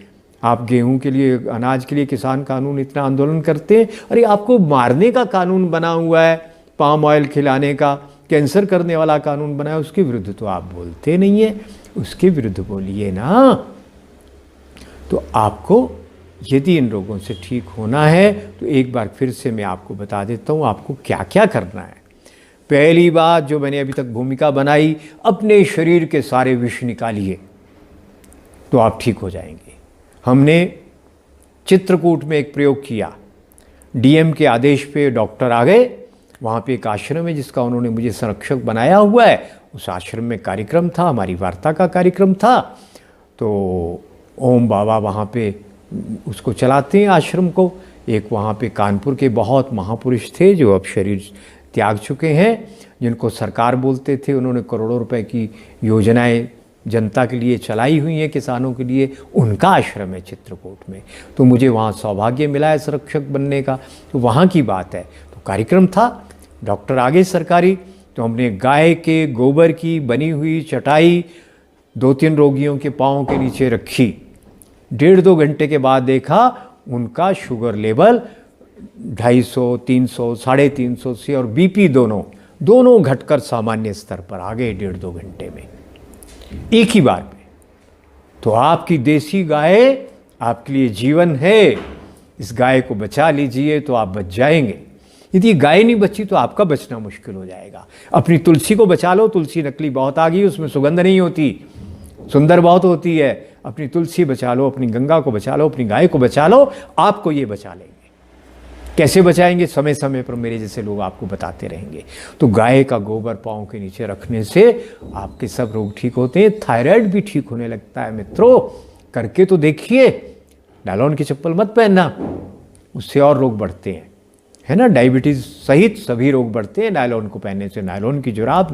आप गेहूं के लिए, अनाज के लिए किसान कानून इतना आंदोलन करते हैं, अरे आपको मारने का कानून बना हुआ है, पाम ऑयल खिलाने का, कैंसर करने वाला कानून बना है, उसके विरुद्ध तो आप बोलते नहीं है। उसके विरुद्ध बोलिए ना। तो आपको यदि इन रोगों से ठीक होना है तो एक बार फिर से मैं आपको बता देता हूँ आपको क्या क्या करना है। पहली बात जो मैंने अभी तक भूमिका बनाई, अपने शरीर के सारे विष निकालिए तो आप ठीक हो जाएंगे। हमने चित्रकूट में एक प्रयोग किया, डीएम के आदेश पे डॉक्टर आ गए, वहाँ पे एक आश्रम है जिसका उन्होंने मुझे संरक्षक बनाया हुआ है। उस आश्रम में कार्यक्रम था, हमारी वार्ता का कार्यक्रम था। तो ओम बाबा वहाँ पे उसको चलाते हैं आश्रम को। एक वहाँ पे कानपुर के बहुत महापुरुष थे जो अब शरीर त्याग चुके हैं, जिनको सरकार बोलते थे। उन्होंने करोड़ों रुपए की योजनाएं जनता के लिए चलाई हुई हैं, किसानों के लिए। उनका आश्रम है चित्रकूट में। तो मुझे वहाँ सौभाग्य मिला है संरक्षक बनने का। तो वहाँ की बात है। तो कार्यक्रम था, डॉक्टर आगे सरकारी, तो हमने गाय के गोबर की बनी हुई चटाई 2-3 रोगियों के पाँव के नीचे रखी। 1.5-2 घंटे के बाद देखा उनका शुगर लेवल 250, 300, 350 से और बीपी दोनों घटकर सामान्य स्तर पर आ गए 1.5-2 घंटे में, एक ही बार में। तो आपकी देसी गाय आपके लिए जीवन है। इस गाय को बचा लीजिए तो आप बच जाएंगे। यदि गाय नहीं बची तो आपका बचना मुश्किल हो जाएगा। अपनी तुलसी को बचा लो, तुलसी नकली बहुत आ गई, उसमें सुगंध नहीं होती, सुंदर बहुत होती है। अपनी तुलसी बचा लो, अपनी गंगा को बचा लो, अपनी गाय को बचा लो, आपको ये बचा लेंगे। कैसे बचाएंगे? समय समय पर मेरे जैसे लोग आपको बताते रहेंगे। तो गाय का गोबर पाँव के नीचे रखने से आपके सब रोग ठीक होते हैं, थायराइड भी ठीक होने लगता है। मित्रों, करके तो देखिए। नायलॉन की चप्पल मत पहनना, उससे और रोग बढ़ते हैं, है ना। डायबिटीज़ सहित सभी रोग बढ़ते हैं नायलॉन को पहनने से। नायलॉन की जुराब,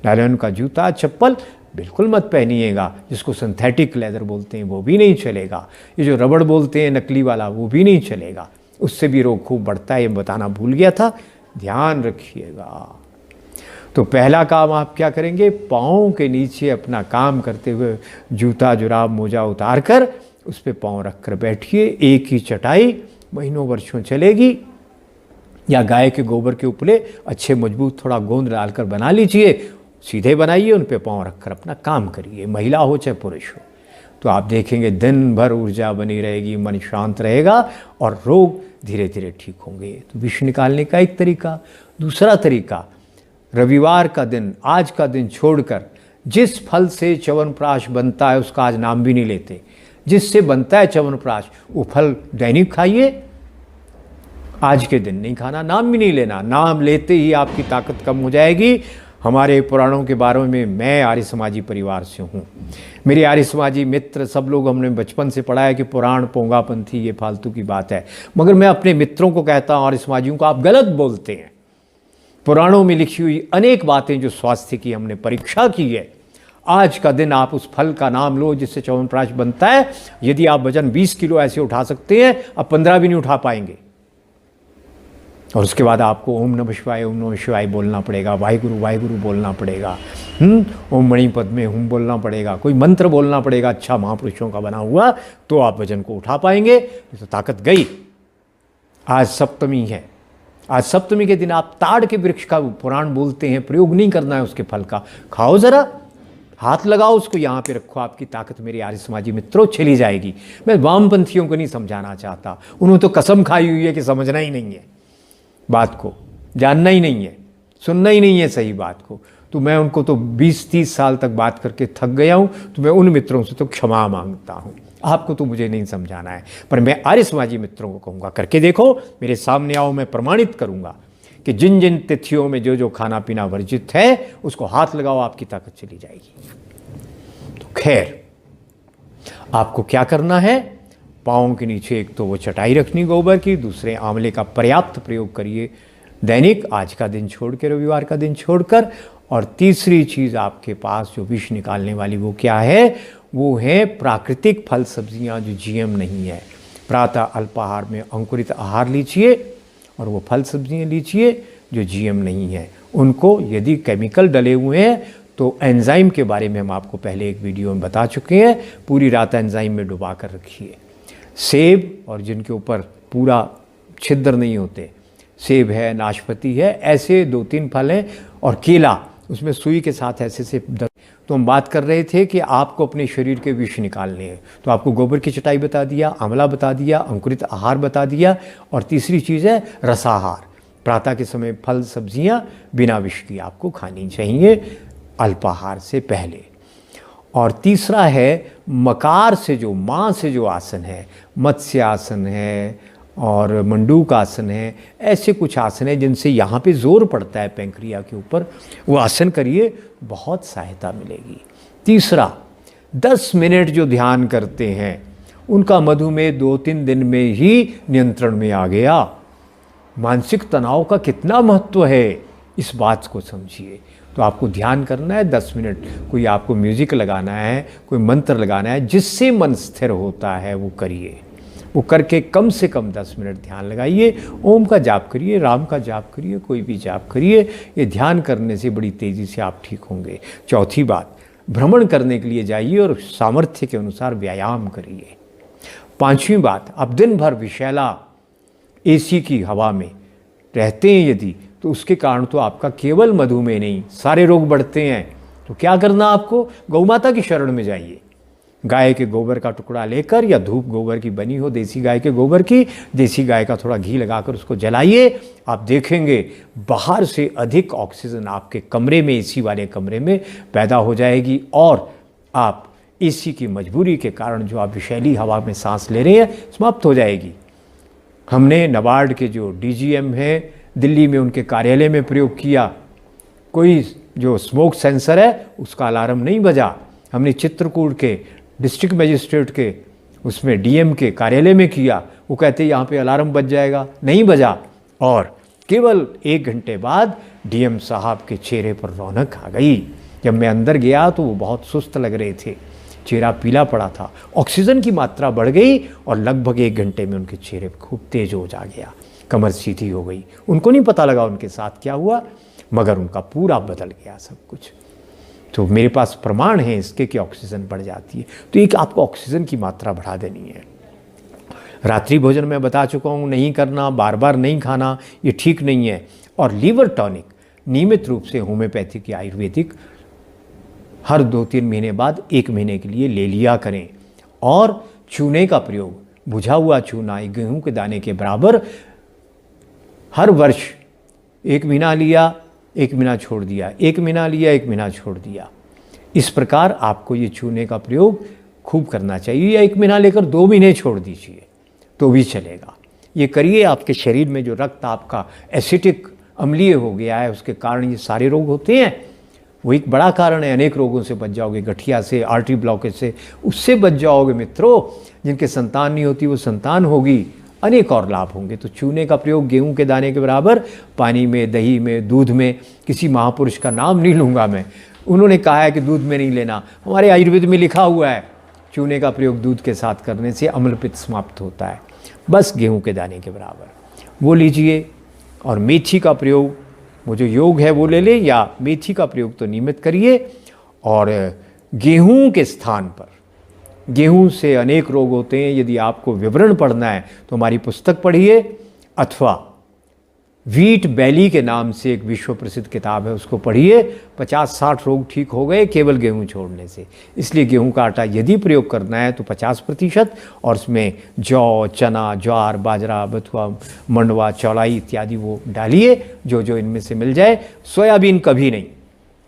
नायलॉन का जूता, चप्पल बिल्कुल मत पहनिएगा। जिसको सिंथेटिक लेदर बोलते हैं वो भी नहीं चलेगा। ये जो रबड़ बोलते हैं नकली वाला, वो भी नहीं चलेगा, उससे भी रोग खूब बढ़ता है। ये बताना भूल गया था, ध्यान रखिएगा। तो पहला काम आप क्या करेंगे? पाँव के नीचे अपना काम करते हुए जूता, जुराब, मोजा उतार कर उस पर पाँव रख कर बैठिए। एक ही चटाई महीनों वर्षों चलेगी। या गाय के गोबर के उपले अच्छे मजबूत थोड़ा गोंद डालकर बना लीजिए, सीधे बनाइए, उन पे पाँव रखकर अपना काम करिए, महिला हो चाहे पुरुष हो। तो आप देखेंगे दिन भर ऊर्जा बनी रहेगी, मन शांत रहेगा और रोग धीरे धीरे ठीक होंगे। तो विष निकालने का एक तरीका। दूसरा तरीका, रविवार का दिन, आज का दिन छोड़कर जिस फल से च्यवनप्राश बनता है उसका आज नाम भी नहीं लेते। जिससे बनता है च्यवनप्राश वो फल दैनिक खाइए, आज के दिन नहीं खाना, नाम भी नहीं लेना। नाम लेते ही आपकी ताकत कम हो जाएगी। हमारे पुराणों के बारे में, मैं आर्य समाजी परिवार से हूँ, मेरे आर्य समाजी मित्र सब लोग, हमने बचपन से पढ़ा है कि पुराण पोंगापंथी ये फालतू की बात है। मगर मैं अपने मित्रों को कहता हूँ, आर्य समाजियों को, आप गलत बोलते हैं। पुराणों में लिखी हुई अनेक बातें जो स्वास्थ्य की हमने परीक्षा की है। आज का दिन आप उस फल का नाम लो जिससे च्यवनप्राश बनता है। यदि आप वजन 20 किलो ऐसे उठा सकते हैं, अब 15 भी नहीं उठा पाएंगे। और उसके बाद आपको ओम नमः शिवाय, ओम नमः शिवाय बोलना पड़ेगा, वाहिगुरु वाहिगुरु बोलना पड़ेगा, ओम मणि पद में हुम बोलना पड़ेगा, कोई मंत्र बोलना पड़ेगा अच्छा महापुरुषों का बना हुआ, तो आप वजन को उठा पाएंगे। तो ताकत गई। आज सप्तमी है, आज सप्तमी के दिन आप ताड़ के वृक्ष का पुराण बोलते हैं, प्रयोग नहीं करना है उसके फल का, खाओ जरा, हाथ लगाओ उसको, यहाँ पे रखो, आपकी ताकत मेरे आर्य समाजी मित्रों चली जाएगी। मैं वामपंथियों को नहीं समझाना चाहता, उन्होंने तो कसम खाई हुई है कि समझना ही नहीं है बात को, जानना ही नहीं है, सुनना ही नहीं है सही बात को। तो मैं उनको तो 20-30 साल तक बात करके थक गया हूँ। तो मैं उन मित्रों से तो क्षमा मांगता हूँ, आपको तो मुझे नहीं समझाना है। पर मैं आर्य समाजी मित्रों को कहूँगा, करके देखो, मेरे सामने आओ, मैं प्रमाणित करूँगा कि जिन जिन तिथियों में जो जो खाना पीना वर्जित है उसको हाथ लगाओ, आपकी ताकत चली जाएगी। तो खैर, आपको क्या करना है? पाँव के नीचे एक तो वो चटाई रखनी गोबर की, दूसरे आंवले का पर्याप्त प्रयोग करिए दैनिक, आज का दिन छोड़ के, रविवार का दिन छोड़कर। और तीसरी चीज़ आपके पास जो विष निकालने वाली वो क्या है? वो है प्राकृतिक फल सब्जियां जो जीएम नहीं है। प्रातः अल्पाहार में अंकुरित आहार लीजिए और वो फल सब्जियां लीजिए जो जीएम नहीं है। उनको यदि केमिकल डले हुए हैं तो एंजाइम के बारे में हम आपको पहले एक वीडियो में बता चुके हैं, पूरी रात एंजाइम में डुबा कर रखिए। सेब, और जिनके ऊपर पूरा छिद्र नहीं होते, सेब है, नाशपाती है, ऐसे 2-3 फल हैं, और केला, उसमें सुई के साथ ऐसे से। तो हम बात कर रहे थे कि आपको अपने शरीर के विष निकालने हैं। तो आपको गोबर की चटाई बता दिया, आंवला बता दिया, अंकुरित आहार बता दिया, और तीसरी चीज़ है रसाहार। प्रातः के समय फल सब्जियां बिना विष की आपको खानी चाहिए अल्पाहार से पहले। और तीसरा है मकार से जो, माँ से जो आसन है, मत्स्य आसन है और मंडूक आसन है, ऐसे कुछ आसन है जिनसे यहाँ पे जोर पड़ता है पैंक्रिया के ऊपर, वो आसन करिए, बहुत सहायता मिलेगी। तीसरा, 10 मिनट जो ध्यान करते हैं उनका मधुमेह 2-3 दिन में ही नियंत्रण में आ गया। मानसिक तनाव का कितना महत्व है इस बात को समझिए। तो आपको ध्यान करना है 10 मिनट, कोई आपको म्यूजिक लगाना है, कोई मंत्र लगाना है, जिससे मन स्थिर होता है वो करिए। वो करके कम से कम 10 मिनट ध्यान लगाइए। ओम का जाप करिए, राम का जाप करिए, कोई भी जाप करिए। ये ध्यान करने से बड़ी तेज़ी से आप ठीक होंगे। चौथी बात, भ्रमण करने के लिए जाइए और सामर्थ्य के अनुसार व्यायाम करिए। पांचवी बात, आप दिन भर विषैला एसी की हवा में रहते हैं यदि, तो उसके कारण तो आपका केवल मधुमेह नहीं, सारे रोग बढ़ते हैं। तो क्या करना आपको? गौ माता की शरण में जाइए, गाय के गोबर का टुकड़ा लेकर, या धूप गोबर की बनी हो देसी गाय के गोबर की, देसी गाय का थोड़ा घी लगाकर उसको जलाइए, आप देखेंगे बाहर से अधिक ऑक्सीजन आपके कमरे में, एसी वाले कमरे में पैदा हो जाएगी, और आप एसी की मजबूरी के कारण जो आप विषैली हवा में सांस ले रहे हैं समाप्त हो जाएगी। हमने नाबार्ड के जो डीजीएम हैं दिल्ली में, उनके कार्यालय में प्रयोग किया, कोई जो स्मोक सेंसर है उसका अलार्म नहीं बजा। हमने चित्रकूट के डिस्ट्रिक्ट मजिस्ट्रेट के उसमें डीएम के कार्यालय में किया, वो कहते यहाँ पे अलार्म बज जाएगा, नहीं बजा, और केवल 1 घंटे बाद डीएम साहब के चेहरे पर रौनक आ गई। जब मैं अंदर गया तो वो बहुत सुस्त लग रहे थे, चेहरा पीला पड़ा था, ऑक्सीजन की मात्रा बढ़ गई और लगभग 1 घंटे में उनके चेहरे खूब तेज हो जा गया, कमर सीधी हो गई। उनको नहीं पता लगा उनके साथ क्या हुआ, मगर उनका पूरा बदल गया सब कुछ। तो मेरे पास प्रमाण है इसके कि ऑक्सीजन बढ़ जाती है। तो एक आपको ऑक्सीजन की मात्रा बढ़ा देनी है। रात्रि भोजन मैं बता चुका हूँ नहीं करना, बार बार नहीं खाना, ये ठीक नहीं है। और लीवर टॉनिक नियमित रूप से होम्योपैथिक या आयुर्वेदिक हर 2-3 महीने बाद 1 महीने के लिए ले लिया करें। और चूने का प्रयोग, बुझा हुआ चूना गेहूं के दाने के बराबर, हर वर्ष 1 महीना लिया, 1 महीना छोड़ दिया, 1 महीना लिया, 1 महीना छोड़ दिया। इस प्रकार आपको ये चूने का प्रयोग खूब करना चाहिए, या 1 महीना लेकर 2 महीने छोड़ दीजिए तो भी चलेगा। ये करिए, आपके शरीर में जो रक्त आपका एसिडिक अम्लीय हो गया है उसके कारण ये सारे रोग होते हैं, वो एक बड़ा कारण है। अनेक रोगों से बच जाओगे, गठिया से, आर्टरी ब्लॉकेज से, उससे बच जाओगे मित्रों। जिनके संतान नहीं होती वो संतान होगी, अनेक और लाभ होंगे। तो चूने का प्रयोग गेहूं के दाने के बराबर पानी में, दही में, दूध में, किसी महापुरुष का नाम नहीं लूँगा मैं, उन्होंने कहा है कि दूध में नहीं लेना, हमारे आयुर्वेद में लिखा हुआ है चूने का प्रयोग दूध के साथ करने से अम्लपित्त समाप्त होता है। बस गेहूं के दाने के बराबर वो लीजिए। और मेथी का प्रयोग, वो जो योग है वो ले लें, या मेथी का प्रयोग तो नियमित करिए। और गेहूं के स्थान पर, गेहूं से अनेक रोग होते हैं, यदि आपको विवरण पढ़ना है तो हमारी पुस्तक पढ़िए, अथवा व्हीट बैली के नाम से एक विश्व प्रसिद्ध किताब है, उसको पढ़िए। 50-60 रोग ठीक हो गए केवल गेहूं छोड़ने से। इसलिए गेहूं का आटा यदि प्रयोग करना है तो 50%, और उसमें जौ, चना, ज्वार, बाजरा, बथुआ, मंडवा, चौलाई इत्यादि वो डालिए, जो जो इनमें से मिल जाए। सोयाबीन कभी नहीं,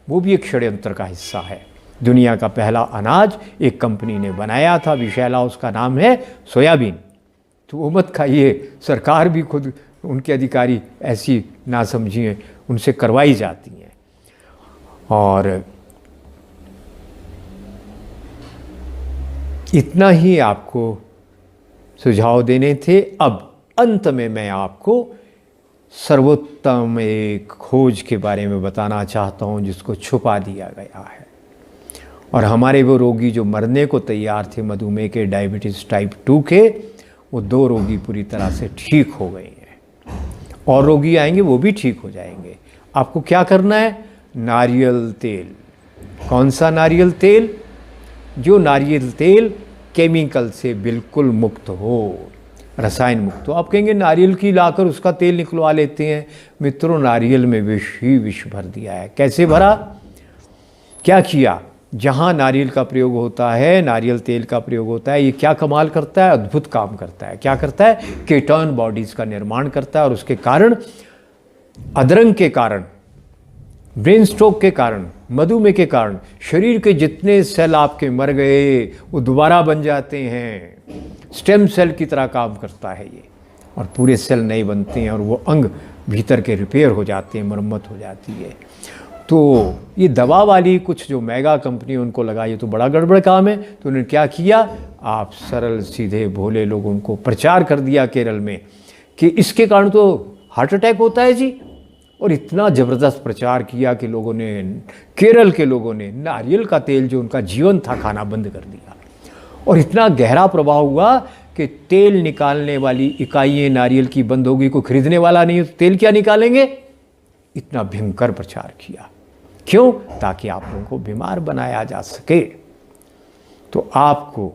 वो भी एक षड्यंत्र का हिस्सा है। दुनिया का पहला अनाज एक कंपनी ने बनाया था, विशैला उसका नाम है, सोयाबीन। तो वो मत खाइए, सरकार भी खुद, उनके अधिकारी ऐसी नासमझियाँ उनसे करवाई जाती हैं। और इतना ही आपको सुझाव देने थे। अब अंत में मैं आपको सर्वोत्तम एक खोज के बारे में बताना चाहता हूँ जिसको छुपा दिया गया है। और हमारे वो रोगी जो मरने को तैयार थे मधुमेह के, डायबिटीज़ टाइप 2 के, वो 2 रोगी पूरी तरह से ठीक हो गए हैं। और रोगी आएंगे वो भी ठीक हो जाएंगे। आपको क्या करना है? नारियल तेल। कौन सा नारियल तेल? जो नारियल तेल केमिकल से बिल्कुल मुक्त हो, रसायन मुक्त हो। आप कहेंगे नारियल की लाकर उसका तेल निकलवा लेते हैं। मित्रों, नारियल में विष ही विष भर दिया है। कैसे भरा? क्या किया? जहाँ नारियल का प्रयोग होता है, नारियल तेल का प्रयोग होता है, ये क्या कमाल करता है? अद्भुत काम करता है। क्या करता है? कीटोन बॉडीज़ का निर्माण करता है, और उसके कारण, अदरंग के कारण, ब्रेन स्ट्रोक के कारण, मधुमेह के कारण शरीर के जितने सेल आपके मर गए वो दोबारा बन जाते हैं। स्टेम सेल की तरह काम करता है ये, और पूरे सेल नए बनते हैं, और वो अंग भीतर के रिपेयर हो जाते हैं, मरम्मत हो जाती है। तो ये दवा वाली कुछ जो मेगा कंपनी उनको लगा ये तो बड़ा गड़बड़ काम है। तो उन्होंने क्या किया? आप सरल सीधे भोले लोगों को प्रचार कर दिया केरल में कि इसके कारण तो हार्ट अटैक होता है जी। और इतना ज़बरदस्त प्रचार किया कि लोगों ने, केरल के लोगों ने नारियल का तेल जो उनका जीवन था खाना बंद कर दिया। और इतना गहरा प्रभाव हुआ कि तेल निकालने वाली इकाइयाँ नारियल की बंद होगी, कोई खरीदने वाला नहीं है तो तेल क्या निकालेंगे? इतना भयंकर प्रचार किया। क्यों? ताकि आप लोगों को बीमार बनाया जा सके। तो आपको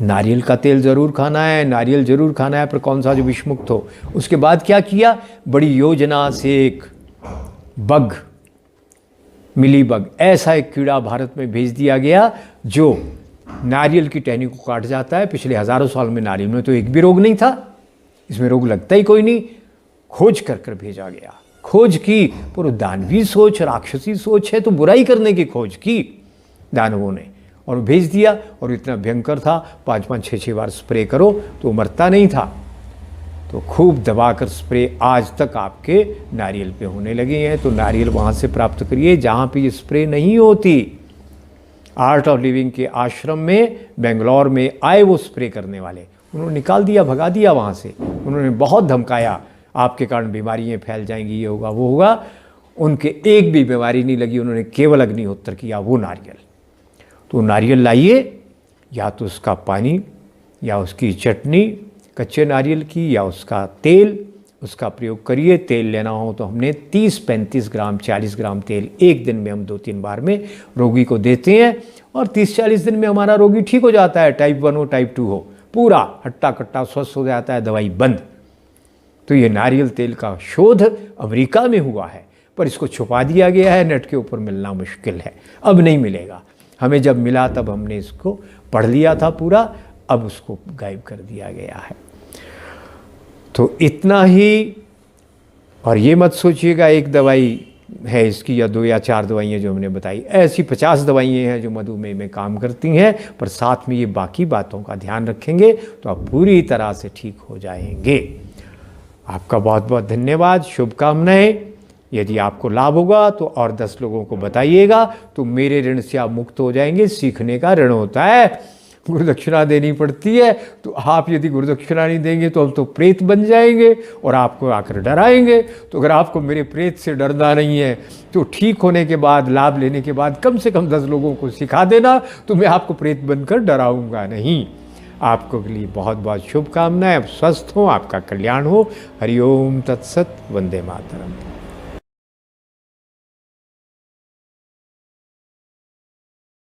नारियल का तेल ज़रूर खाना है, नारियल ज़रूर खाना है, पर कौन सा जो विषमुक्त हो। उसके बाद क्या किया? बड़ी योजना से एक बग, मिली बग, ऐसा एक कीड़ा भारत में भेज दिया गया जो नारियल की टहनी को काट जाता है। पिछले हज़ारों साल में नारियल में तो एक भी रोग नहीं था, इसमें रोग लगता ही कोई नहीं। खोज कर कर भेजा गया, खोज की, पर दानवी सोच, राक्षसी सोच है, तो बुराई करने की खोज की दानवों ने और भेज दिया। और इतना भयंकर था, 5-5, 6-6 बार स्प्रे करो तो मरता नहीं था। तो खूब दबाकर स्प्रे आज तक आपके नारियल पे होने लगे हैं। तो नारियल वहाँ से प्राप्त करिए जहाँ पे ये स्प्रे नहीं होती। आर्ट ऑफ लिविंग के आश्रम में बेंगलोर में आए वो स्प्रे करने वाले, उन्होंने निकाल दिया, भगा दिया वहाँ से। उन्होंने बहुत धमकाया, आपके कारण बीमारियाँ फैल जाएंगी, ये होगा वो होगा। उनके एक भी बीमारी नहीं लगी, उन्होंने केवल अग्निहोत्र किया वो नारियल। तो नारियल लाइए, या तो उसका पानी या उसकी चटनी कच्चे नारियल की, या उसका तेल, उसका प्रयोग करिए। तेल लेना हो तो हमने 30-35 ग्राम 40 ग्राम तेल एक दिन में हम 2-3 बार में रोगी को देते हैं, और 30-40 दिन में हमारा रोगी ठीक हो जाता है। टाइप 1 हो, टाइप 2 हो, पूरा हट्टा कट्टा स्वस्थ हो जाता है, दवाई बंद। तो ये नारियल तेल का शोध अमेरिका में हुआ है, पर इसको छुपा दिया गया है, नेट के ऊपर मिलना मुश्किल है, अब नहीं मिलेगा। हमें जब मिला तब हमने इसको पढ़ लिया था पूरा, अब उसको गायब कर दिया गया है। तो इतना ही। और ये मत सोचिएगा एक दवाई है इसकी, या 2 या 4 दवाइयाँ जो हमने बताई, ऐसी 50 दवाइयाँ हैं जो मधुमेह में काम करती हैं। पर साथ में ये बाकी बातों का ध्यान रखेंगे तो आप पूरी तरह से ठीक हो जाएंगे। आपका बहुत बहुत धन्यवाद, शुभकामनाएं। यदि आपको लाभ होगा तो और 10 लोगों को बताइएगा, तो मेरे ऋण से आप मुक्त हो जाएंगे। सीखने का ऋण होता है, गुरुदक्षिणा देनी पड़ती है। तो आप यदि गुरुदक्षिणा नहीं देंगे तो हम तो प्रेत बन जाएंगे और आपको आकर डराएंगे। तो अगर आपको मेरे प्रेत से डरना नहीं है तो ठीक होने के बाद, लाभ लेने के बाद कम से कम 10 लोगों को सिखा देना, तो मैं आपको प्रेत बनकर डराऊंगा नहीं। आपको के लिए बहुत बहुत शुभकामनाएं। आप स्वस्थ हो, आपका कल्याण हो। हरिओम तत्सत, वंदे मातरम।